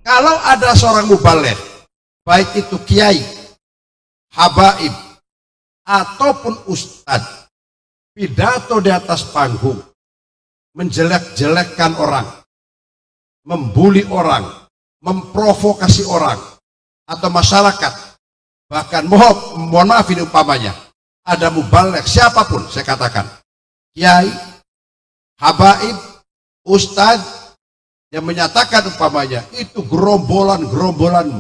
Kalau ada seorang mubaligh, baik itu kiai, habaib, ataupun ustadz, pidato di atas panggung, menjelek-jelekkan orang, membuli orang, memprovokasi orang, atau masyarakat, bahkan mohon maaf ini umpamanya, ada mubaligh siapapun, saya katakan, kiai, habaib, ustadz, yang menyatakan umpamanya itu gerombolan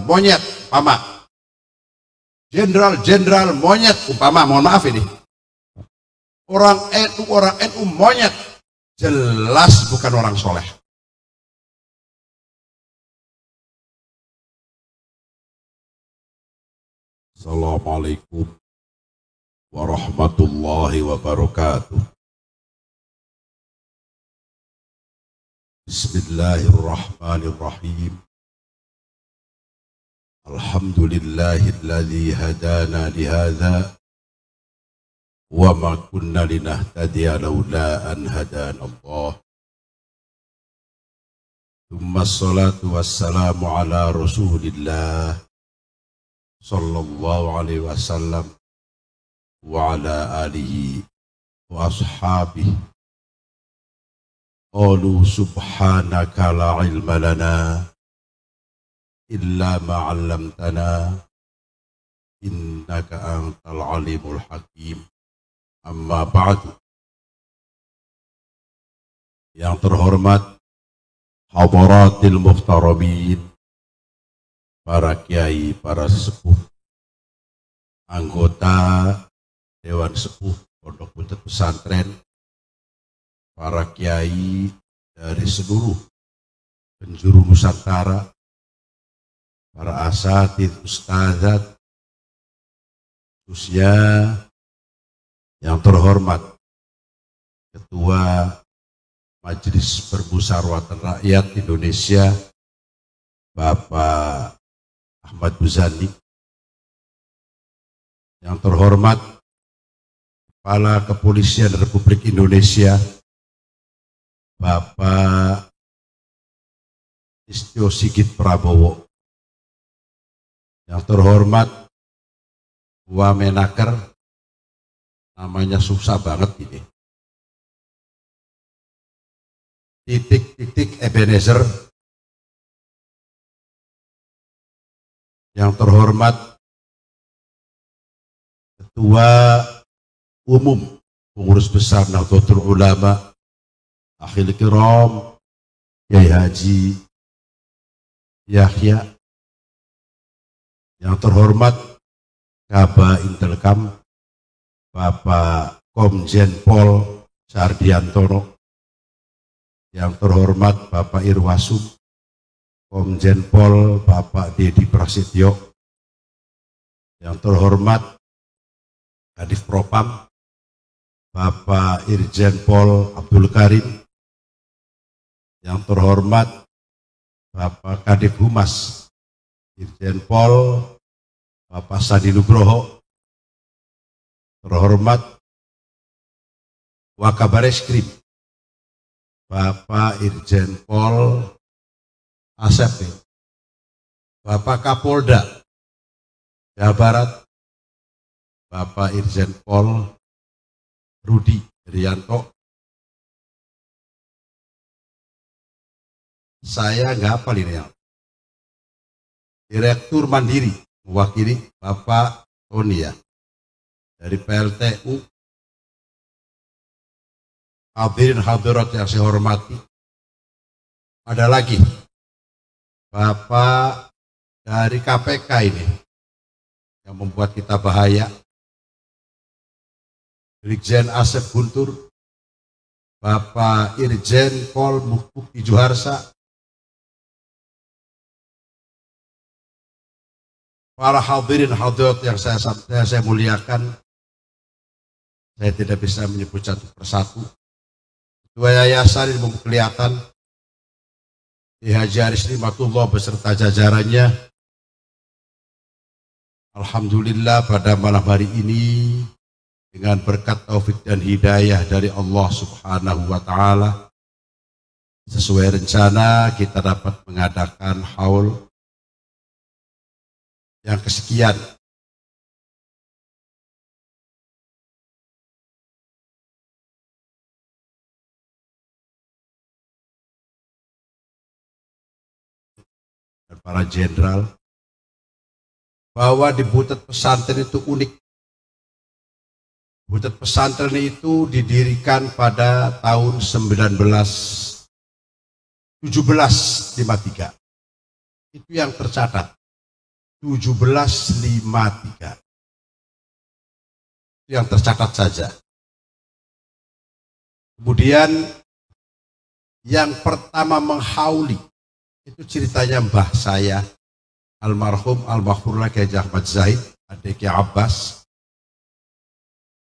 monyet, umpama jenderal monyet, umpama, mohon maaf ini, orang NU monyet, jelas bukan orang soleh. Assalamualaikum warahmatullahi wabarakatuh. Bismillahirrahmanirrahim. Alhamdulillahilladzi hadana lihadza wa ma kunna linahtadiya laula an hadana Allah. Tsumma sholatu wassalamu ala Rasulillah sallallahu alaihi wasallam wa ala alihi wa ashabihi. Qalu subhanaka la ilma lana illa ma 'allamtana innaka antal alimul hakim. Amma ba'du. Yang terhormat hadaratil muhtaramin, para kiai, para sesepuh, anggota Dewan Sepuh Pondok Pesantren, para kiai dari seluruh penjuru Nusantara, para asatidz, ustadzat, khususnya yang terhormat Ketua Majelis Permusyawaratan Rakyat Indonesia, Bapak Ahmad Muzani, yang terhormat Kepala Kepolisian Republik Indonesia, Bapak Listio Sigit Prabowo, yang terhormat Wamenaker, namanya susah banget ini, titik Ebenezer, yang terhormat Ketua Umum Pengurus Besar Nahdlatul Ulama Akhil Kiram Kiai Haji Yahya, yang terhormat Kaba Intelkam Bapak Komjen Pol Sardiantono, yang terhormat Bapak Irwasum Komjen Pol Bapak Dedi Prasetyo, yang terhormat Kadif Propam Bapak Irjen Pol Abdul Karim, yang terhormat Bapak Kadif Humas Irjen Pol Bapak Sandi Nugroho, terhormat Wakabareskrim Bapak Irjen Pol Asep, Bapak Kapolda Jawa Barat Bapak Irjen Pol Rudi Rianto. Saya nggak hafal ini ya. Direktur Mandiri mewakili Bapak Tony ya, dari PLTU. Hadirin hadirat yang saya hormati, ada lagi Bapak dari KPK ini yang membuat kita bahaya, Brigjen Asep Guntur, Bapak Irjen Pol Mukti Juharsa, para hadirin hadirat yang saya muliakan, saya tidak bisa menyebut satu persatu. Ketua Yayasan ini kelihatan, Haji Aris Nimatullah beserta jajarannya. Alhamdulillah pada malam hari ini, dengan berkat taufik dan hidayah dari Allah Subhanahu wa Ta'ala, Sesuai rencana kita dapat mengadakan haul yang kesekian. Dan para jenderal, bahwa di Butet Pesantren itu unik. Butet Pesantren itu didirikan pada tahun 1753. Itu yang tercatat. 1753. Itu yang tercatat saja. Kemudian yang pertama menghauli itu ceritanya mbah saya, almarhum al-maghfurlah Kiai Ahmad Zaid, adik Kiai Abbas.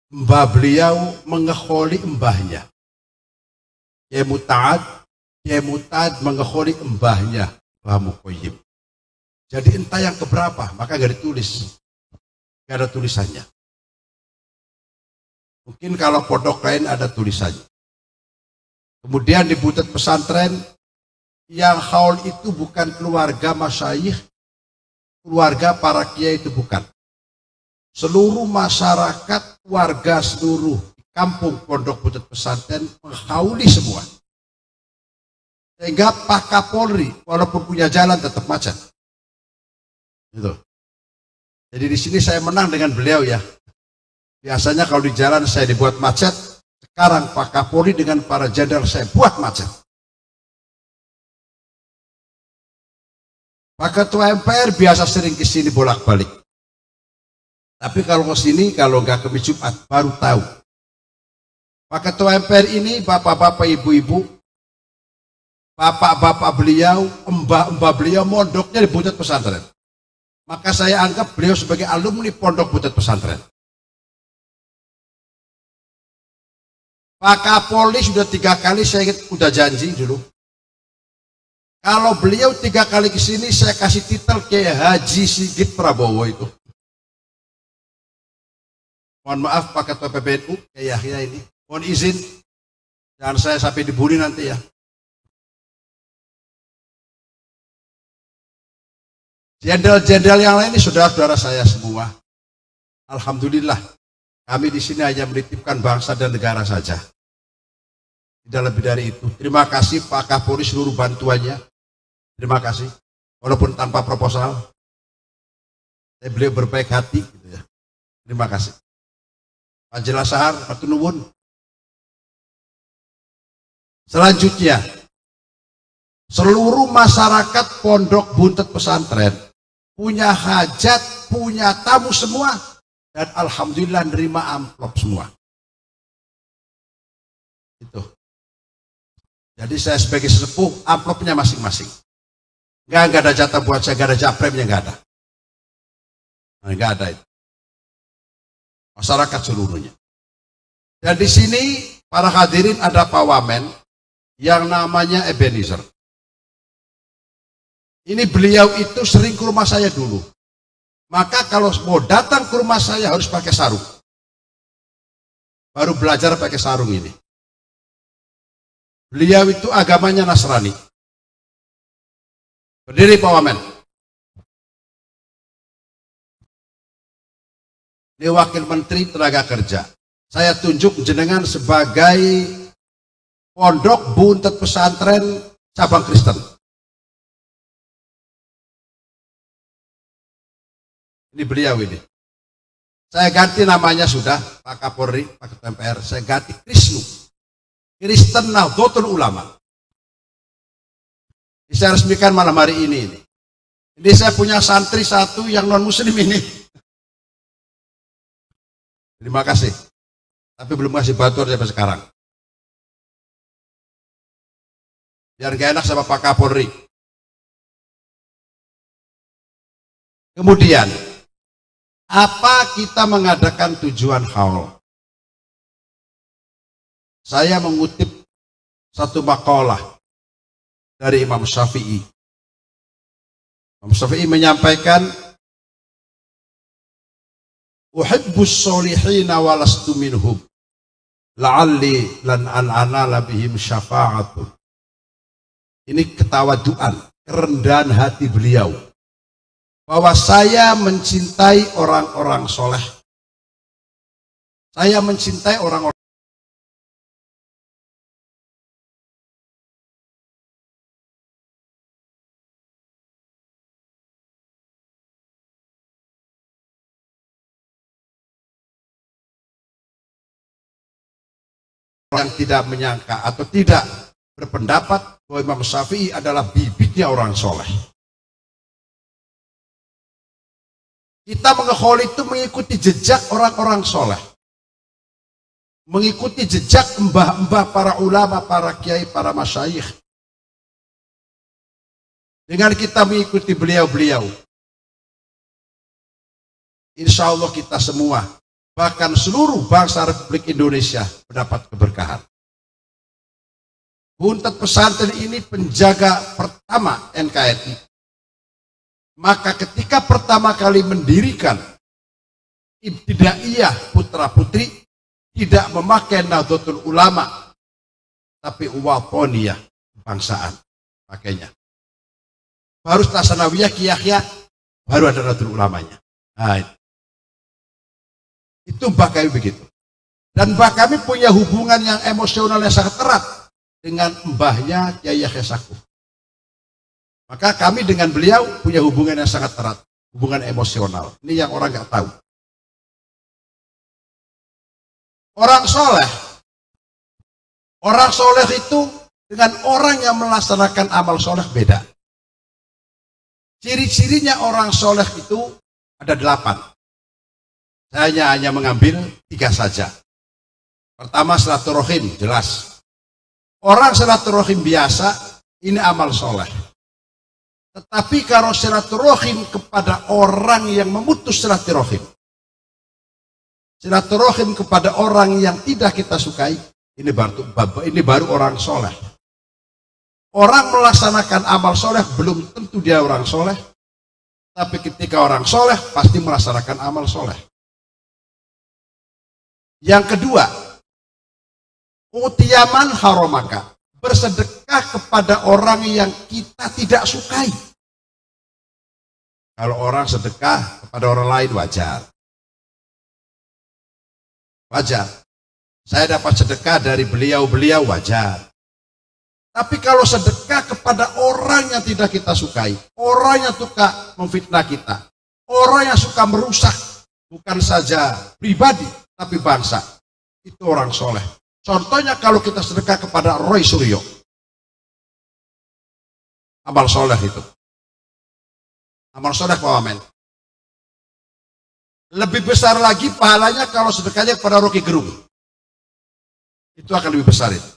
Mbah beliau mengekholi mbahnya. Kiai Muta'ad mengekholi mbahnya, Mbah Muqayyim. Jadi entah yang keberapa, maka gak ditulis. Gak ada tulisannya. Mungkin kalau pondok lain ada tulisannya. Kemudian di Butet Pesantren, yang haul itu bukan keluarga masyayikh, keluarga para kiai itu bukan. Seluruh masyarakat, warga seluruh kampung Pondok Butet Pesantren menghauli semua. Sehingga Pak Kapolri, walaupun punya jalan tetap macet. Gitu. Jadi di sini saya menang dengan beliau ya. Biasanya kalau di jalan saya dibuat macet, sekarang Pak Kapolri dengan para jenderal saya buat macet. Pak Ketua MPR biasa sering ke sini bolak-balik. Tapi kalau ke sini, kalau nggak ke Jumat, baru tahu. Pak Ketua MPR ini, bapak-bapak, ibu-ibu, bapak-bapak beliau, mbah-mbah beliau mondoknya di Butet Pesantren. Maka saya anggap beliau sebagai alumni Pondok Butet Pesantren. Pak Kapolri sudah 3 kali, saya udah janji dulu. Kalau beliau 3 kali ke sini, saya kasih titel kayak Haji Sigit Prabowo itu. Mohon maaf Pak Ketua PBNU, kayak Yahya ini. Mohon izin, jangan saya sampai dibully nanti ya. Jenderal-jenderal yang lain ini saudara-saudara saya semua. Alhamdulillah, kami di sini hanya menitipkan bangsa dan negara saja. Tidak lebih dari itu. Terima kasih Pak Kapolri seluruh bantuannya. Terima kasih. Walaupun tanpa proposal, beliau berbaik hati. Gitu ya. Terima kasih. Pak Jelasahar, Pak Nuwun. Selanjutnya, seluruh masyarakat Pondok Butet Pesantren punya hajat, punya tamu semua, dan alhamdulillah nerima amplop semua. Itu. Jadi saya sebagai sesepuh, amplopnya masing-masing. Nggak ada jatah buat saya, nggak ada japremnya, nggak ada. Nggak ada itu. Masyarakat seluruhnya. Dan di sini para hadirin ada Pak Wamen yang namanya Ebenezer. Ini beliau itu sering ke rumah saya dulu. Maka kalau mau datang ke rumah saya harus pakai sarung. Baru belajar pakai sarung ini. Beliau itu agamanya Nasrani. Berdiri Pak Wamen. Ini Wakil Menteri Tenaga Kerja. Saya tunjuk jenengan sebagai Pondok Butet Pesantren cabang Kristen. Ini beliau ini. Saya ganti namanya sudah, Pak Kapolri, Pak Ketua MPR, saya ganti Krisnu. Kristen Nahdlatul Ulama. Saya resmikan malam hari ini. Ini saya punya santri satu yang non muslim ini. Terima kasih. Tapi belum kasih batur sampai sekarang. Biar gak enak sama Pak Kapolri. Kemudian, apa kita mengadakan tujuan haul? Saya mengutip satu makalah dari Imam Syafi'i. Imam Syafi'i menyampaikan, uhibbus solihina walastu minhum la'alli lan an'ana bihim syafa'atun Ini ketawaduan, kerendahan hati beliau, bahwa saya mencintai orang-orang soleh. Saya mencintai orang-orang yang tidak menyangka atau tidak berpendapat bahwa Imam Syafi'i adalah bibitnya orang soleh. Kita mengkholi itu mengikuti jejak orang-orang soleh, mengikuti jejak mbah-mbah para ulama, para kiai, para masyayikh. Dengan kita mengikuti beliau-beliau, insya Allah kita semua, bahkan seluruh bangsa Republik Indonesia mendapat keberkahan. Buntet pesantren ini penjaga pertama NKRI. Maka ketika pertama kali mendirikan Ibtidaiyah putra putri, tidak memakai Nahdlatul Ulama, tapi Wathoniyah kebangsaan pakainya. Baru Sanawiyah Kiyahya, baru ada Nahdlatul Ulamanya. Nah, itu mbah kami begitu. Dan mbah kami punya hubungan yang emosional yang sangat erat dengan mbahnya Kiai Yahya Stakuf. Maka kami dengan beliau punya hubungan yang sangat erat, hubungan emosional. Ini yang orang nggak tahu. Orang soleh itu dengan orang yang melaksanakan amal soleh beda. Ciri-cirinya orang soleh itu ada 8. Saya hanya mengambil 3 saja. Pertama, silaturahim, jelas. Orang silaturahim biasa, ini amal soleh. Tetapi kalau silaturahim kepada orang yang memutus silaturahim, silaturahim kepada orang yang tidak kita sukai, ini baru orang soleh. Orang melaksanakan amal soleh belum tentu dia orang soleh, tapi ketika orang soleh pasti melaksanakan amal soleh. Yang kedua, utiyaman haromaka, bersedekah kepada orang yang kita tidak sukai. Kalau orang sedekah kepada orang lain wajar. Wajar. Saya dapat sedekah dari beliau-beliau wajar. Tapi kalau sedekah kepada orang yang tidak kita sukai, orang yang suka memfitnah kita, orang yang suka merusak, bukan saja pribadi, tapi bangsa, itu orang soleh. Contohnya kalau kita sedekah kepada Roy Suryo, amal soleh itu. Amal soleh Pak Wamen. Lebih besar lagi pahalanya kalau sedekahnya kepada Rocky Gerung. Itu akan lebih besar itu.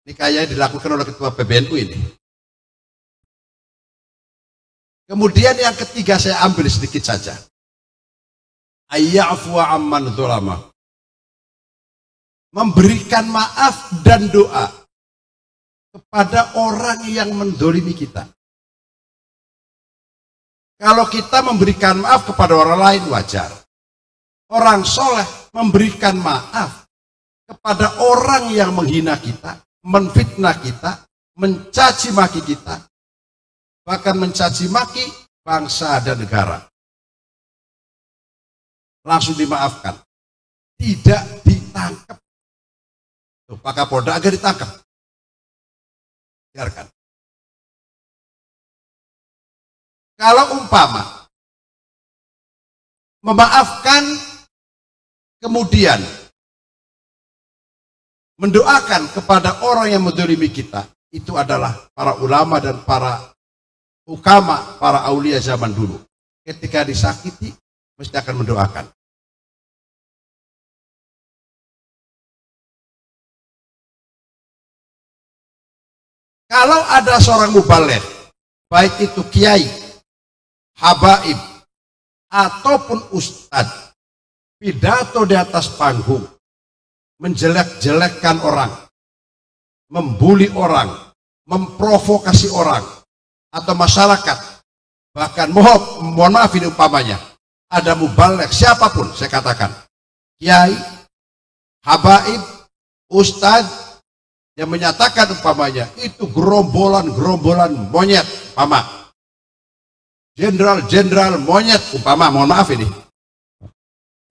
Ini kayaknya dilakukan oleh ketua PBNU ini. Kemudian yang ketiga saya ambil sedikit saja. Ayyafu amman dzulama. Memberikan maaf dan doa kepada orang yang mendolimi kita. Kalau kita memberikan maaf kepada orang lain wajar. Orang soleh memberikan maaf kepada orang yang menghina kita, menfitnah kita, mencaci maki kita, bahkan mencaci maki bangsa dan negara. Langsung dimaafkan. Tidak ditangkap. Pak Kapolda agar ditangkap. Biarkan. Kalau umpama memaafkan kemudian mendoakan kepada orang yang menzalimi kita, itu adalah para ulama dan para hukama, para aulia zaman dulu. Ketika disakiti mesti akan mendoakan. Kalau ada seorang mubaligh, baik itu kiai, habaib, ataupun ustadz, pidato di atas panggung, menjelek-jelekkan orang, membuli orang, memprovokasi orang, atau masyarakat, bahkan mohon maaf ini umpamanya, ada mubaligh, siapapun saya katakan, kiai, habaib, ustadz, yang menyatakan umpamanya itu gerombolan monyet, umpama jenderal monyet, umpama, mohon maaf ini,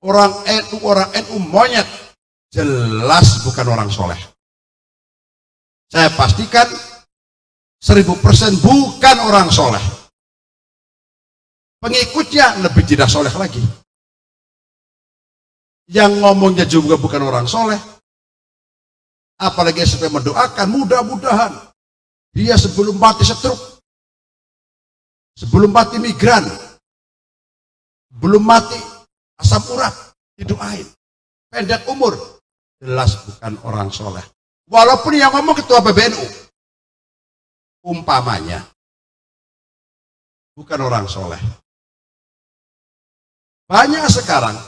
orang NU monyet, jelas bukan orang soleh. Saya pastikan 1000% bukan orang soleh. Pengikutnya lebih tidak soleh lagi. Yang ngomongnya juga bukan orang soleh. Apalagi sampai mendoakan, mudah-mudahan dia sebelum mati stroke, sebelum mati migran, belum mati asam urat, didoain pendek umur. Jelas bukan orang soleh. Walaupun yang ngomong ketua PBNU, umpamanya bukan orang soleh. Banyak sekarang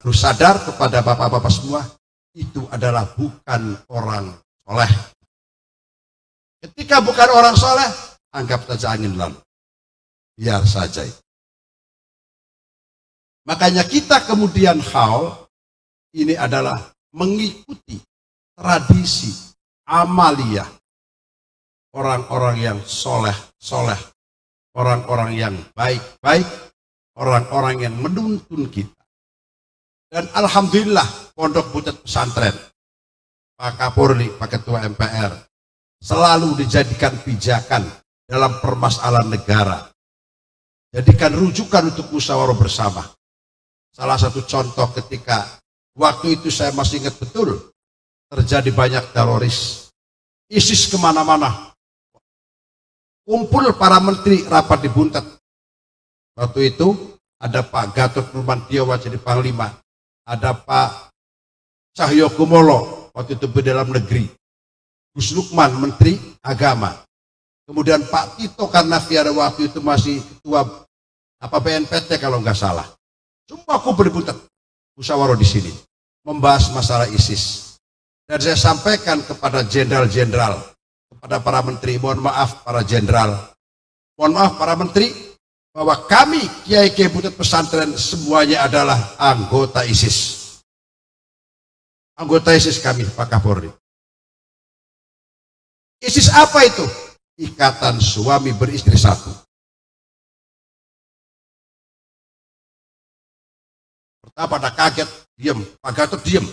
harus sadar kepada bapak-bapak semua, itu adalah bukan orang soleh. Ketika bukan orang soleh, anggap saja angin lalu, biar saja. Makanya kita kemudian haul ini adalah mengikuti tradisi amaliyah orang-orang yang soleh, orang-orang yang baik, orang-orang yang menuntun kita. Dan alhamdulillah Pondok Butet Pesantren, Pak Kapolri, Pak Ketua MPR selalu dijadikan pijakan dalam permasalahan negara. Jadikan rujukan untuk musyawarah bersama. Salah satu contoh ketika waktu itu saya masih ingat betul, terjadi banyak teroris, ISIS kemana-mana, kumpul para menteri rapat di Buntet. Waktu itu ada Pak Gatot Nurmantio jadi Panglima, ada Pak Cahyo Kumolo waktu itu di dalam negeri, Gus Lukman Menteri Agama, kemudian Pak Tito Karnavian waktu itu masih ketua BNPT kalau nggak salah. Semua kumpul di Buntet, musyawarah di sini, membahas masalah ISIS. Dan saya sampaikan kepada jenderal-jenderal, kepada para menteri, mohon maaf para jenderal, mohon maaf para menteri, bahwa kami Kiai-Kiai Butet Pesantren semuanya adalah anggota ISIS. Anggota ISIS kami, Pak Kapolri. ISIS apa itu? Ikatan suami beristri satu. Pertama pada kaget, diam, Pak Gatot diam.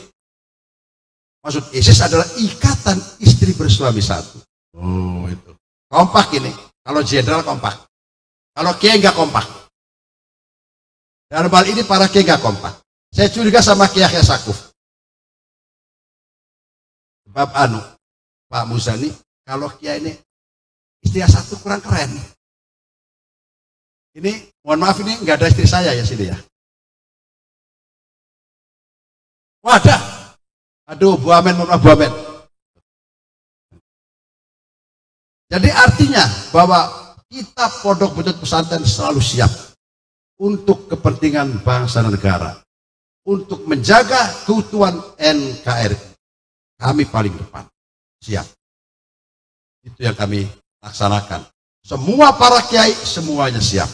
Maksud ISIS adalah ikatan istri bersuami satu. Oh itu. Kompak ini. Kalau jenderal kompak. Kalau kiai nggak kompak. Dalam hal ini para kiai nggak kompak. Saya curiga sama Kiai Sakuf. Sebab Pak Muzani, kalau kiai ini istrinya satu kurang keren. Ini mohon maaf ini nggak ada istri saya ya sini ya. Wadah. Aduh, Bu Amen, mohon maaf Bu Amen. Jadi artinya bahwa kita Pondok Butet Pesantren selalu siap untuk kepentingan bangsa dan negara, untuk menjaga keutuhan NKRI. Kami paling depan, siap. Itu yang kami laksanakan. Semua para kiai semuanya siap.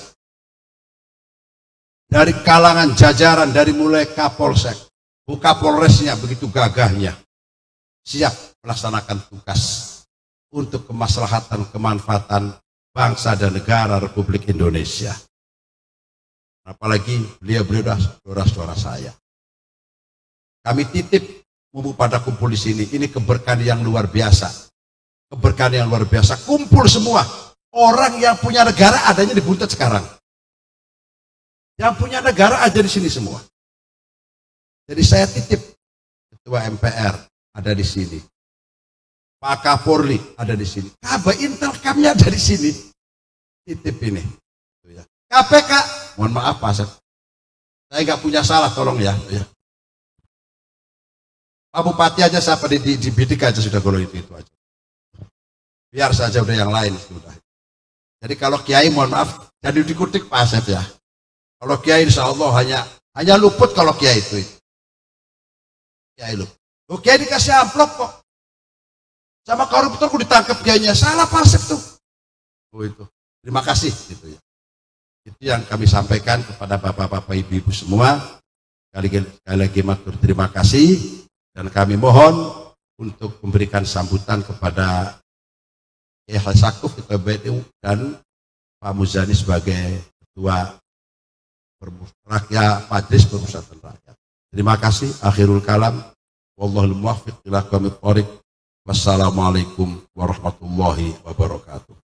Dari kalangan jajaran, dari mulai Kapolsek, Bu Kapolresnya begitu gagahnya, siap melaksanakan tugas untuk kemaslahatan, kemanfaatan bangsa dan negara Republik Indonesia. Apalagi beliau-beliau saudara-saudara saya. Kami titip mumpung pada kumpul di sini, ini keberkahan yang luar biasa. Keberkahan yang luar biasa, kumpul semua. Orang yang punya negara adanya di Buntet sekarang. Yang punya negara ada di sini semua. Jadi saya titip Ketua MPR ada di sini, Pak Kapolri ada di sini, Kabah Intelkamnya ada di sini. Titip ini. KPK, mohon maaf Pak, saya nggak punya salah, tolong ya. Pak Bupati aja siapa dibidik aja sudah kalau itu aja. Biar saja udah yang lain sudah. Jadi kalau Kiai mohon maaf, jadi dikutik Pak Asep ya. Kalau Kiai insya Allah hanya luput kalau Kiai itu. Kiai lu. Kiai dikasih amplop kok. sama koruptor ku ditangkap kiainya, salah pasif tuh. Oh itu, terima kasih gitu ya. Itu yang kami sampaikan kepada bapak-bapak ibu-ibu semua. Sekali lagi matur terima kasih, dan kami mohon untuk memberikan sambutan kepada Sakuf Ketua BNU dan Pak Muzani sebagai Ketua Rakyat Majelis Permusyawaratan Rakyat. Terima kasih. Akhirul kalam. Wallahul muwaffiq ila aqwamit thoriq. Wassalamualaikum warahmatullahi wabarakatuh.